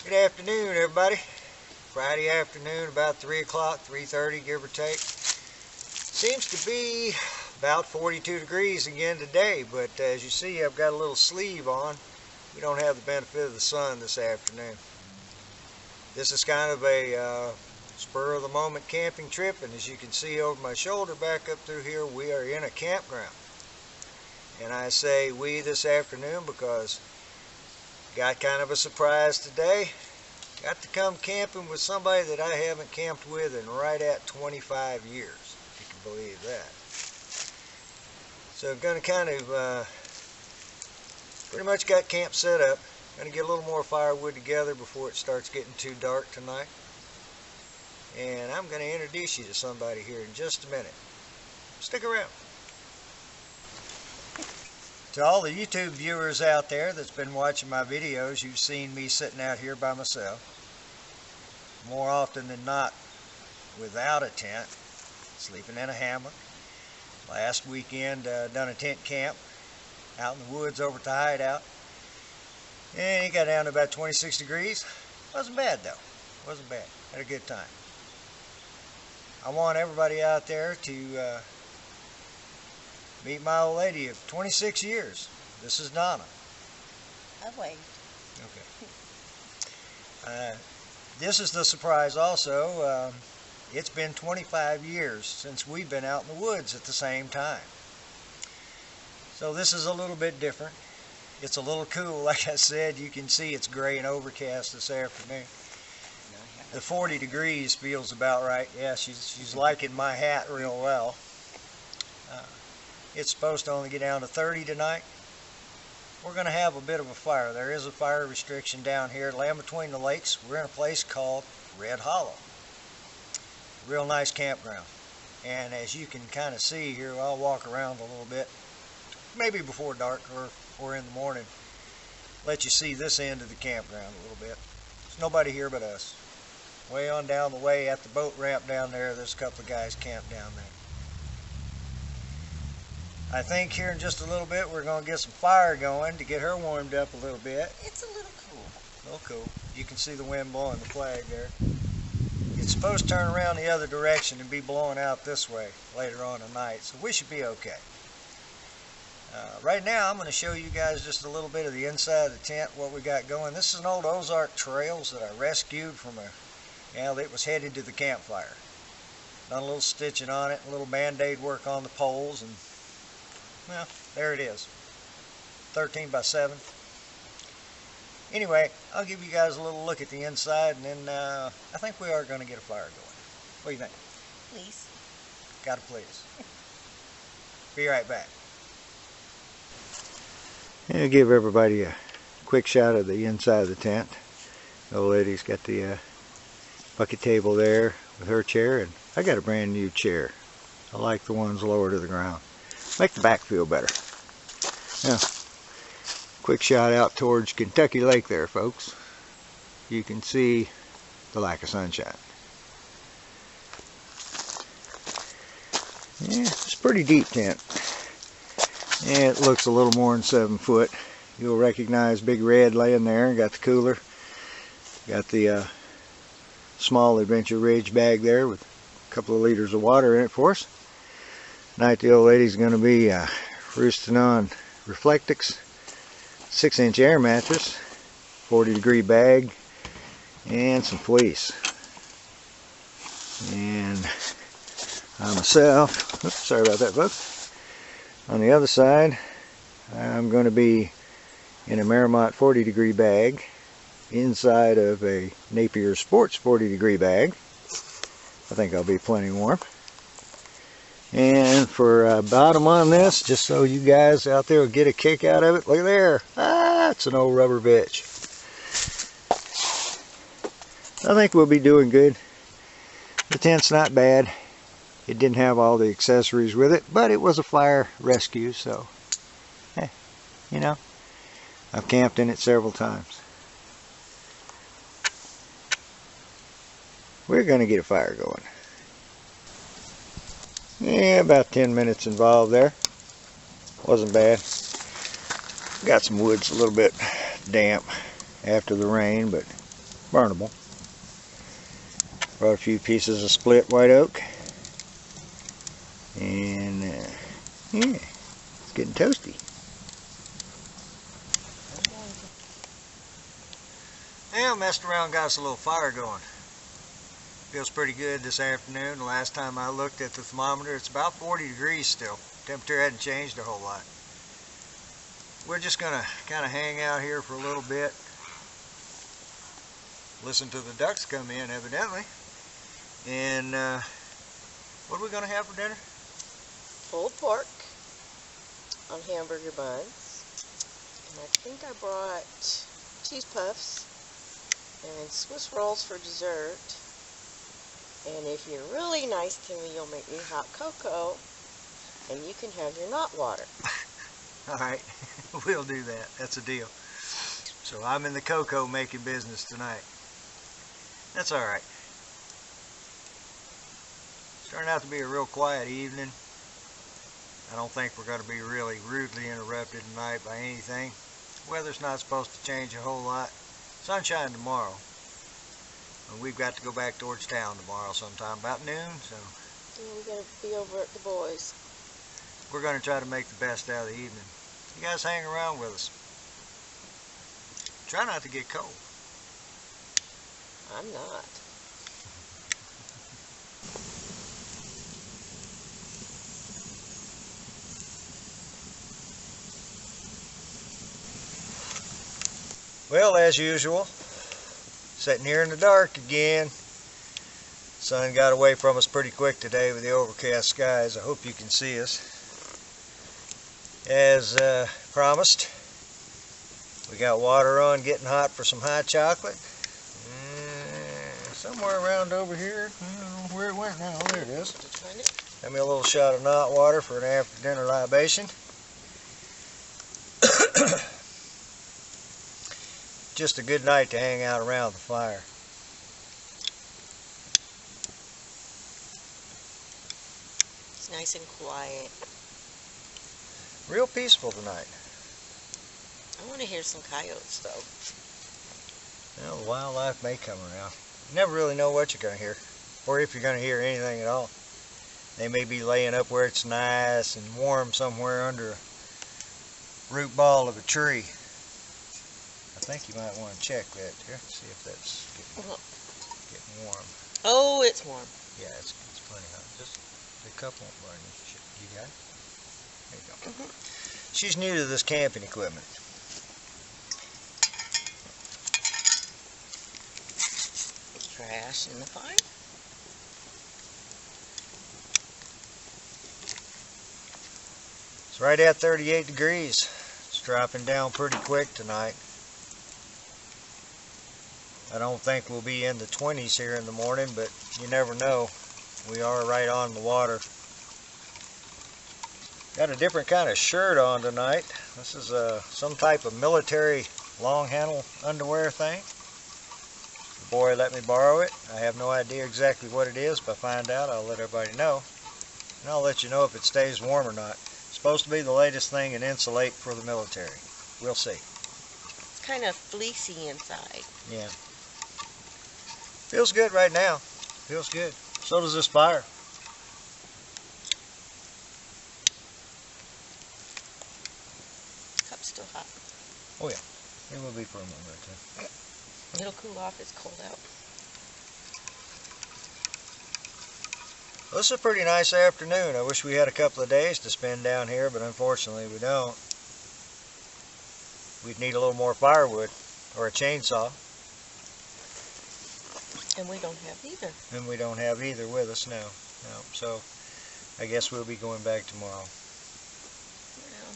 Good afternoon, everybody. Friday afternoon, about 3 o'clock, 3:30, give or take. Seems to be about 42 degrees again today, but as you see, I've got a little sleeve on. We don't have the benefit of the sun this afternoon. This is kind of a spur-of-the-moment camping trip, and as you can see over my shoulder back up through here, we are in a campground. And I say we this afternoon because got kind of a surprise today. Got to come camping with somebody that I haven't camped with in right at 25 years, if you can believe that. So I'm going to kind of pretty much got camp set up. Going to get a little more firewood together before it starts getting too dark tonight. And I'm going to introduce you to somebody here in just a minute. Stick around. To all the YouTube viewers out there that's been watching my videos, you've seen me sitting out here by myself. More often than not without a tent, sleeping in a hammock. Last weekend done a tent camp out in the woods over at the hideout. And it got down to about 26 degrees. Wasn't bad though, wasn't bad. Had a good time. I want everybody out there to meet my old lady of 26 years. This is Donna. I waved. Okay. This is the surprise also. It's been 25 years since we've been out in the woods at the same time. So this is a little bit different. It's a little cool. Like I said, you can see it's gray and overcast this afternoon. The 40 degrees feels about right. Yeah, she's liking my hat real well. It's supposed to only get down to 30 tonight. We're going to have a bit of a fire. There is a fire restriction down here at Land Between the Lakes. We're in a place called Red Hollow. Real nice campground. And as you can kind of see here, I'll walk around a little bit, maybe before dark or in the morning. Let you see this end of the campground a little bit. There's nobody here but us. Way on down the way at the boat ramp down there, there's a couple of guys camped down there. I think here in just a little bit we're going to get some fire going to get her warmed up a little bit. It's a little cool. A little cool. You can see the wind blowing the flag there. It's supposed to turn around the other direction and be blowing out this way later on tonight, so we should be okay. Right now I'm going to show you guys just a little bit of the inside of the tent, what we got going. This is an old Ozark Trails that I rescued from that was headed to the campfire. Done a little stitching on it, a little band-aid work on the poles, and well, there it is. 13 by 7. Anyway, I'll give you guys a little look at the inside, and then I think we are going to get a fire going. What do you think? Please. Gotta please. Be right back. I'll give everybody a quick shot of the inside of the tent. The old lady's got the bucket table there with her chair, and I got a brand new chair. I like the ones lower to the ground. Make the back feel better. Now, quick shot out towards Kentucky Lake there, folks. You can see the lack of sunshine. Yeah, it's a pretty deep tent. Yeah, it looks a little more than 7 foot. You'll recognize Big Red laying there. Got the cooler. Got the small Adventure Ridge bag there with a couple of liters of water in it for us. Tonight the old lady's going to be roosting on Reflectix 6-inch air mattress, 40-degree bag, and some fleece. And I myself, oops, sorry about that, folks. On the other side, I'm going to be in a Marmot 40-degree bag inside of a Napier Sports 40-degree bag. I think I'll be plenty warm. And for bottom on this, just so you guys out there will get a kick out of it, look there. Ah, it's an old rubber bitch. I think we'll be doing good. The tent's not bad. It didn't have all the accessories with it, but it was a fire rescue, so, hey, you know, I've camped in it several times. We're going to get a fire going. Yeah, about 10 minutes involved there. Wasn't bad. Got some woods a little bit damp after the rain, but burnable. Brought a few pieces of split white oak. And yeah, it's getting toasty. Yeah, I messed around, got us a little fire going. Feels pretty good this afternoon. The last time I looked at the thermometer, it's about 40 degrees still. Temperature hadn't changed a whole lot. We're just gonna kind of hang out here for a little bit. Listen to the ducks come in, evidently. And what are we gonna have for dinner? Pulled pork on hamburger buns. And I think I brought cheese puffs and Swiss rolls for dessert. And if you're really nice to me, you'll make me hot cocoa and you can have your knot water. Alright, we'll do that. That's a deal. So I'm in the cocoa making business tonight. That's alright. It's turning out to be a real quiet evening. I don't think we're going to be really rudely interrupted tonight by anything. Weather's not supposed to change a whole lot. Sunshine tomorrow. And we've got to go back towards town tomorrow sometime, about noon. So Yeah, we gotta be over at the boys. we're going to try to make the best out of the evening. You guys hang around with us. Try not to get cold. I'm not. Well, as usual, sitting here in the dark again. Sun got away from us pretty quick today with the overcast skies. I hope you can see us. As promised, we got water on, getting hot for some hot chocolate. Somewhere around over here, I don't know where it went now. There it is. Did you find it? Got me a little shot of knot water for an after dinner libation. Just a good night to hang out around the fire. It's nice and quiet. Real peaceful tonight. I want to hear some coyotes though. Well, the wildlife may come around. You never really know what you're going to hear, or if you're going to hear anything at all. They may be laying up where it's nice and warm somewhere under a root ball of a tree. I think you might want to check that here, see if that's getting warm. Oh, it's warm. Yeah, it's plenty hot. Just a couple won't burn you. You got it? There you go. She's new to this camping equipment. Trash in the fire. It's right at 38 degrees. It's dropping down pretty quick tonight. I don't think we'll be in the 20s here in the morning, but you never know. We are right on the water. Got a different kind of shirt on tonight. This is some type of military long handle underwear thing. The boy let me borrow it. I have no idea exactly what it is, but if I find out, I'll let everybody know. And I'll let you know if it stays warm or not. It's supposed to be the latest thing in insulate for the military. We'll see. It's kind of fleecy inside. Yeah. Feels good right now. Feels good. So does this fire. Cup's still hot. Oh yeah. It will be for a moment or two. It'll cool off. It's cold out. Well, this is a pretty nice afternoon. I wish we had a couple of days to spend down here, but unfortunately we don't. We'd need a little more firewood or a chainsaw. And we don't have either. And we don't have either with us now. No. So I guess we'll be going back tomorrow. Well,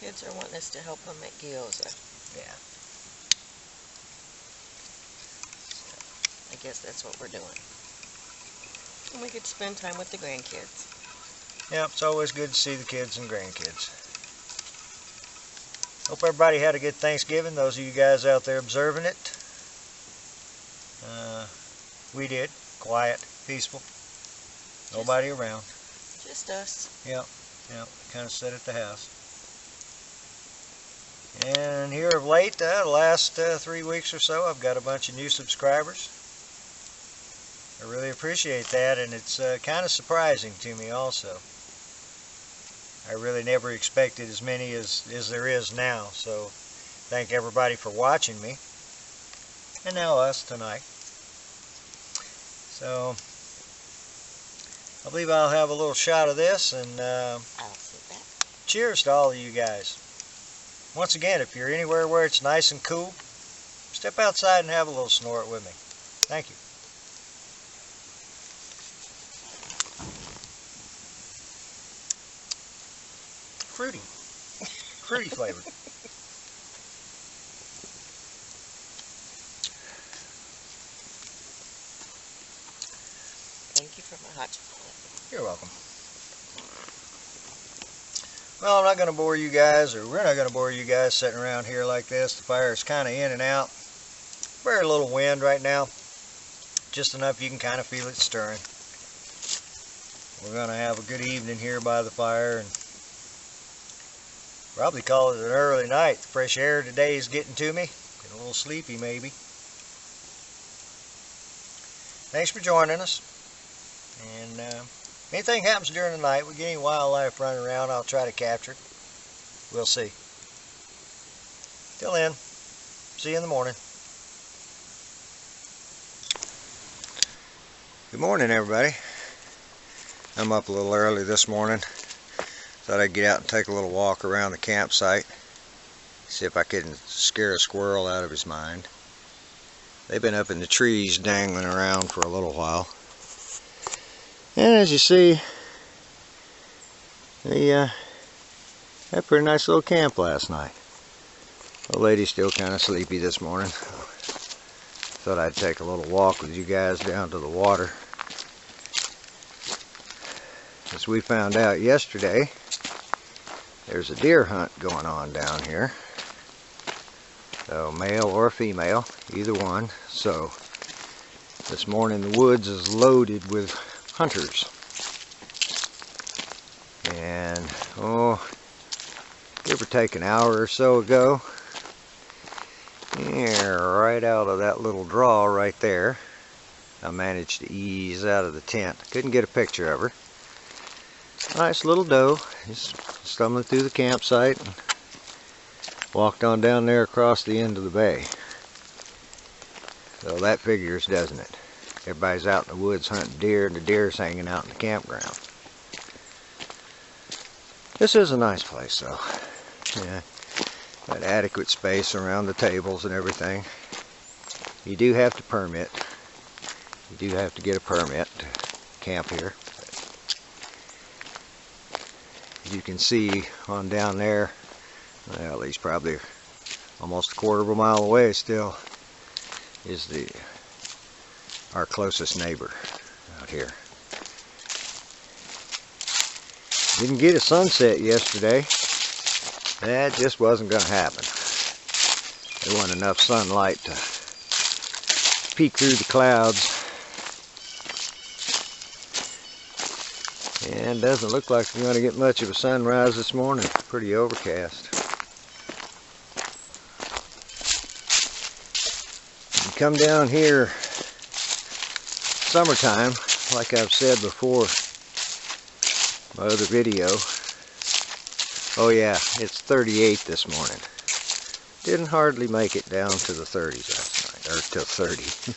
kids are wanting us to help them make gyoza. Yeah. So I guess that's what we're doing. And we could spend time with the grandkids. Yeah, it's always good to see the kids and grandkids. Hope everybody had a good Thanksgiving, those of you guys out there observing it. We did. Quiet, peaceful. Nobody around. Just us. Yep, kind of sat at the house. And here of late, the last 3 weeks or so, I've got a bunch of new subscribers. I really appreciate that, and it's kind of surprising to me also. I really never expected as many as there is now, so thank everybody for watching me, and now us tonight. So I believe I'll have a little shot of this, and I'll sit back. cheers to all of you guys. Once again, if you're anywhere where it's nice and cool, step outside and have a little snort with me. Thank you. Fruity. Fruity flavored. Thank you for my hot chocolate. You're welcome. Well, I'm not going to bore you guys, or we're not going to bore you guys sitting around here like this. The fire is kind of in and out. Very little wind right now. Just enough you can kind of feel it stirring. We're going to have a good evening here by the fire, and probably call it an early night. The fresh air today is getting to me. Getting a little sleepy maybe. Thanks for joining us. And if anything happens during the night, we get any wildlife running around, I'll try to capture it. We'll see. Till then, see you in the morning. Good morning, everybody. I'm up a little early this morning. Thought I'd get out and take a little walk around the campsite. See if I couldn't scare a squirrel out of his mind. They've been up in the trees dangling around for a little while. And as you see, they had a pretty nice little camp last night. The lady's still kind of sleepy this morning. Thought I'd take a little walk with you guys down to the water. As we found out yesterday, there's a deer hunt going on down here. So male or female, either one. So this morning the woods is loaded with hunters. And give or take an hour or so ago, yeah, right out of that little draw right there, I managed to ease out of the tent. Couldn't get a picture of her. Nice little doe, just stumbling through the campsite and walked on down there across the end of the bay. So that figures, doesn't it? Everybody's out in the woods hunting deer, and the deer's hanging out in the campground. This is a nice place though. Yeah, got adequate space around the tables and everything. You do have to permit. You do have to get a permit to camp here. As you can see on down there, well, he's probably almost a quarter of a mile away still, is our closest neighbor out here. Didn't get a sunset yesterday. That just wasn't going to happen. There wasn't enough sunlight to peek through the clouds. And doesn't look like we're going to get much of a sunrise this morning. Pretty overcast. You come down here summertime, like I've said before, my other video. Oh yeah, it's 38 this morning. Didn't hardly make it down to the 30s last night, or to 30.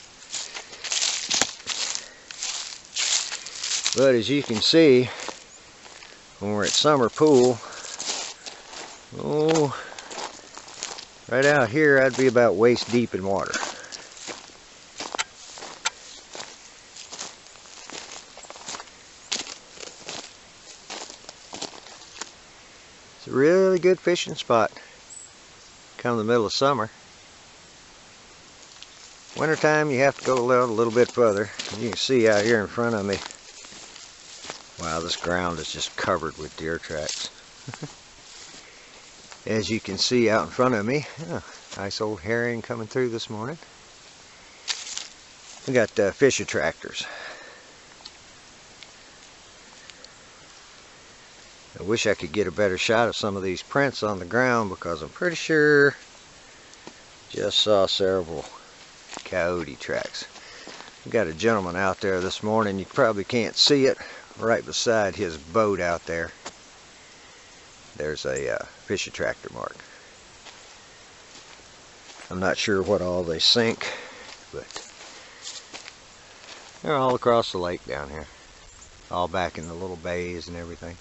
But as you can see, when we're at summer pool, right out here I'd be about waist deep in water. It's a really good fishing spot come the middle of summer. Wintertime you have to go a little bit further. You can see out here in front of me, wow, this ground is just covered with deer tracks. As you can see out in front of me, nice old herring coming through this morning. We got fish attractors. I wish I could get a better shot of some of these prints on the ground, because I'm pretty sure just saw several coyote tracks. We got a gentleman out there this morning. You probably can't see it, right beside his boat out there. There's a fishing tractor mark. I'm not sure what all they sink, but they're all across the lake down here, all back in the little bays and everything.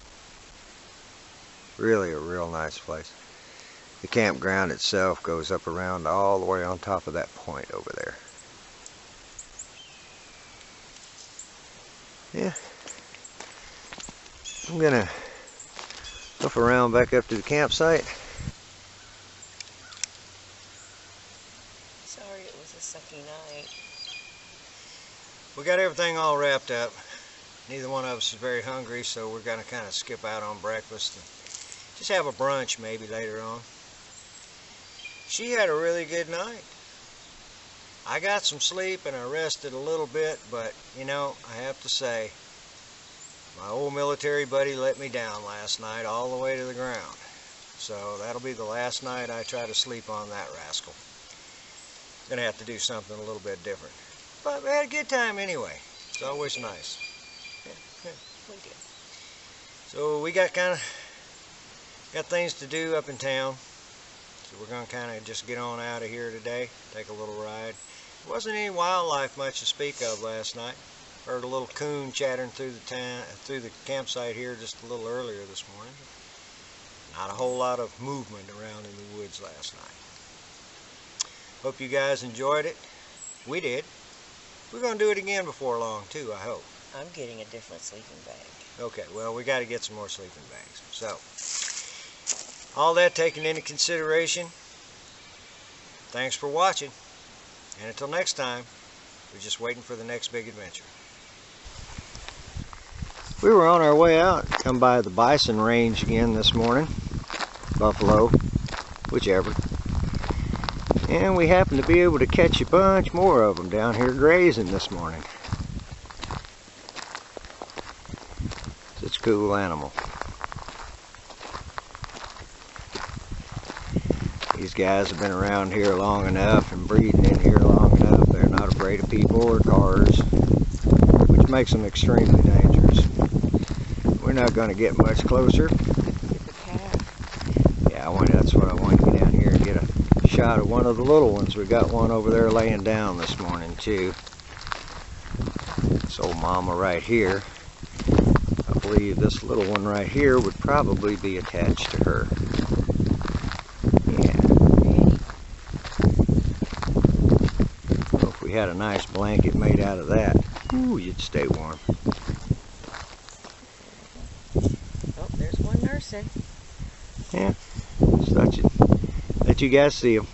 Really a real nice place. The campground itself goes up around all the way on top of that point over there. Yeah, I'm gonna hoof around back up to the campsite. Sorry it was a sucky night. We got everything all wrapped up. Neither one of us is very hungry, so we're gonna kind of skip out on breakfast and just have a brunch maybe later on. She had a really good night. I got some sleep and I rested a little bit, but you know, I have to say, my old military buddy let me down last night all the way to the ground. So that'll be the last night I try to sleep on that rascal. Gonna have to do something a little bit different. But we had a good time anyway. It's always nice. Yeah, we did. So we got things to do up in town. So we're gonna kind of just get on out of here today, take a little ride. There wasn't any wildlife much to speak of last night. Heard a little coon chattering through the campsite here just a little earlier this morning. Not a whole lot of movement around in the woods last night. Hope you guys enjoyed it. We did. We're gonna do it again before long too, I hope. I'm getting a different sleeping bag. Okay, well, we got to get some more sleeping bags. So, all that taken into consideration, thanks for watching. And until next time, we're just waiting for the next big adventure. We were on our way out, come by the bison range again this morning. Buffalo, whichever. And we happened to be able to catch a bunch more of them down here grazing this morning. Such a cool animal. These guys have been around here long enough and breeding in here long enough. They're not afraid of people or cars, which makes them extremely dangerous. We're not going to get much closer. Get the calf. Yeah, that's what I wanted to get down here and get a shot of one of the little ones. We got one over there laying down this morning too. This old mama right here. I believe this little one right here would probably be attached to her. Yeah. Well, if we had a nice blanket made out of that, ooh, you'd stay warm. Oh, there's one nursing. Yeah, just let you guys see them.